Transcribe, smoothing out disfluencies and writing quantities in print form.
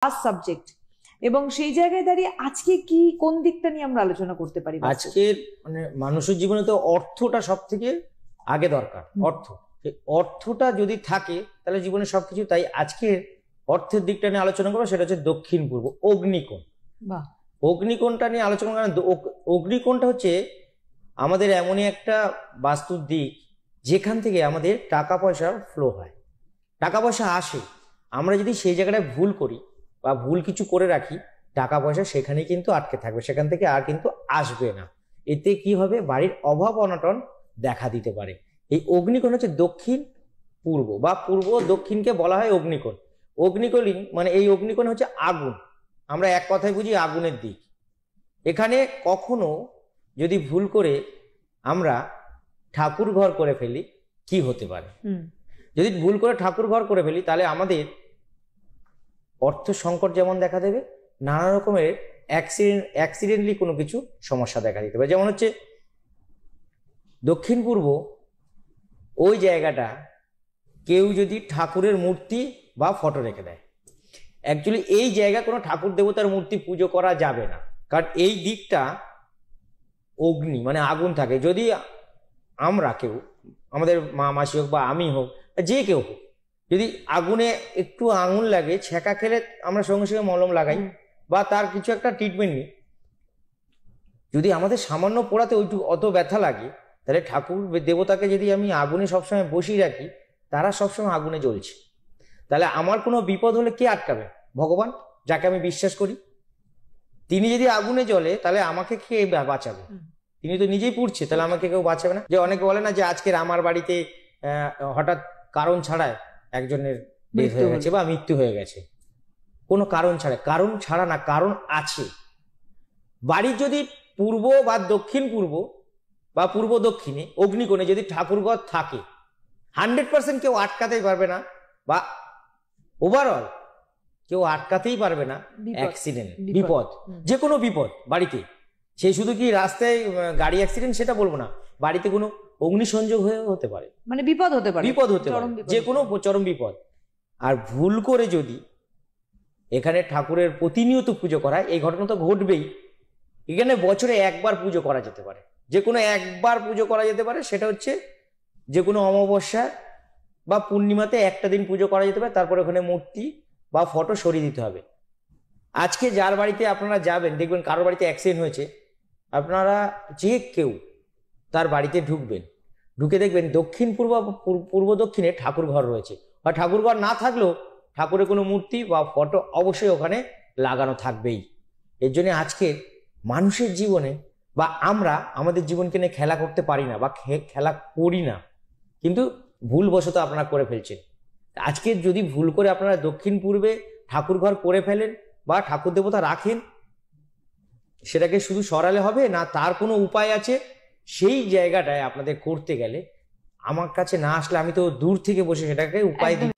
Subject, এবং সেই জায়গায় দাঁড়িয়ে আজকে কি কোন দিকটা নিয়ে আমরা আলোচনা করতে পারি? আজকের মানে মানুষের জীবনে তো অর্থটা সব থেকে আগে দরকার। অর্থটা যদি থাকে তাহলে জীবনে সবকিছু। তাই আজকের অর্থের দিকটা নিয়ে আলোচনা করবো, সেটা হচ্ছে দক্ষিণ পূর্ব অগ্নিকোণ। অগ্নিকোণটা নিয়ে আলোচনা করেন। অগ্নিকোণটা হচ্ছে আমাদের এমনই একটা বাস্তুর দিক যেখান থেকে আমাদের টাকা পয়সার ফ্লো হয়, টাকা পয়সা আসে। আমরা যদি সেই জায়গাটায় ভুল করি বা ভুল কিছু করে রাখি, টাকা পয়সা সেখানেই কিন্তু আটকে থাকবে, সেখান থেকে আর কিন্তু আসবে না। এতে কি হবে? বাড়ির অভাব অনটন দেখা দিতে পারে। এই অগ্নিকোণ হচ্ছে দক্ষিণ পূর্ব বা পূর্ব দক্ষিণকে বলা হয় অগ্নিকোণ। অগ্নিকোণ মানে এই অগ্নিকোণ হচ্ছে আগুন। আমরা এক কথায় বুঝি আগুনের দিক। এখানে কখনো যদি ভুল করে আমরা ঠাকুর ঘর করে ফেলি, কি হতে পারে? যদি ভুল করে ঠাকুর ঘর করে ফেলি তাহলে আমাদের অর্থ সংকট যেমন দেখা দেবে, নানা রকমের অ্যাক্সিডেন্টলি কোনো কিছু সমস্যা দেখা দিতে পারে। যেমন হচ্ছে দক্ষিণ পূর্ব ওই জায়গাটা কেউ যদি ঠাকুরের মূর্তি বা ফটো রেখে দেয়, অ্যাকচুয়ালি এই জায়গা কোনো ঠাকুর দেবতার মূর্তি পুজো করা যাবে না, কারণ এই দিকটা অগ্নি মানে আগুন থাকে। যদি আমরা কেউ, আমাদের মা মাসি হোক বা আমি হোক, যে কেউ হোক, যদি আগুনে একটু আঙুল লাগে, ছেঁকা খেলে আমরা সঙ্গে সঙ্গে মলম লাগাই বা তার কিছু একটা ট্রিটমেন্ট নিই, যদি আমাদের সামান্য পোড়াতে ওইটুকু অত ব্যথা লাগে, তাহলে ঠাকুর দেবতাকে যদি আমি আগুনে সবসময় বসিয়ে রাখি, তারা সবসময় আগুনে জ্বলছে। তাহলে আমার কোনো বিপদ হলে কে আটকাবে? ভগবান, যাকে আমি বিশ্বাস করি। তিনি যদি আগুনে জ্বলে তাহলে আমাকে কে বাঁচাবে? তিনি তো নিজেই পুড়ছে, তাহলে আমাকে কেউ বাঁচাবে না। যে অনেকে বলে না যে আজকের আমার বাড়িতে হঠাৎ কারণ ছাড়াই একজনের ডেথ হয়ে গেছে বা মৃত্যু হয়ে গেছে, কোনো কারণ ছাড়া। কারণ ছাড়া না, কারণ আছে। বাড়ির যদি পূর্ব বা দক্ষিণ পূর্ব বা পূর্ব দক্ষিণে অগ্নিকোণে যদি ঠাকুরঘর থাকে, 100% কেউ আটকাতেই পারবে না, বা ওভারঅল কেউ আটকাতেই পারবে না অ্যাক্সিডেন্ট, বিপদ, যে কোনো বিপদ বাড়িতে। সেই শুধু কি রাস্তায় গাড়ি অ্যাক্সিডেন্ট সেটা বলবো না, বাড়িতে কোনো অগ্নিসংযোগ হয়ে হতে পারে, মানে বিপদ হতে পারে, যে কোনো চরম বিপদ। আর ভুল করে যদি এখানে ঠাকুরের প্রতিনিয়ত পুজো করা হয়, এই ঘটনা তো ঘটবেই। এখানে বছরে একবার পুজো করা যেতে পারে, যে কোনো একবার পুজো করা যেতে পারে। সেটা হচ্ছে যে কোনো অমাবস্যা বা পূর্ণিমাতে একটা দিন পুজো করা যেতে পারে। তারপরে ওখানে মূর্তি বা ফটো সরিয়ে দিতে হবে। আজকে যার বাড়িতে আপনারা যাবেন, দেখবেন কারোর বাড়িতে অ্যাক্সিডেন্ট হয়েছে, আপনারা যে কেউ তার বাড়িতে ঢুকবেন, ঢুকে দেখবেন দক্ষিণ পূর্ব দক্ষিণে ঠাকুর ঘর রয়েছে, বা ঠাকুর ঘর না থাকলেও ঠাকুরের কোনো মূর্তি বা ফটো অবশ্যই ওখানে লাগানো থাকবেই। এর জন্য আজকে মানুষের জীবনে বা আমরা আমাদের জীবনকে নিয়ে খেলা করতে পারি না বা খেলা করি না, কিন্তু ভুলবশত আপনারা করে ফেলছেন। আজকে যদি ভুল করে আপনারা দক্ষিণ পূর্বে ঠাকুর ঘর করে ফেলেন বা ঠাকুর দেবতা রাখেন, সেটাকে শুধু সরালে হবে না, তার কোনো উপায় আছে। সেই জায়গাটায় আপনাদের করতে গেলে আমার কাছে না আসলে আমি তো দূর থেকে বসে সেটাকে উপায় দিই।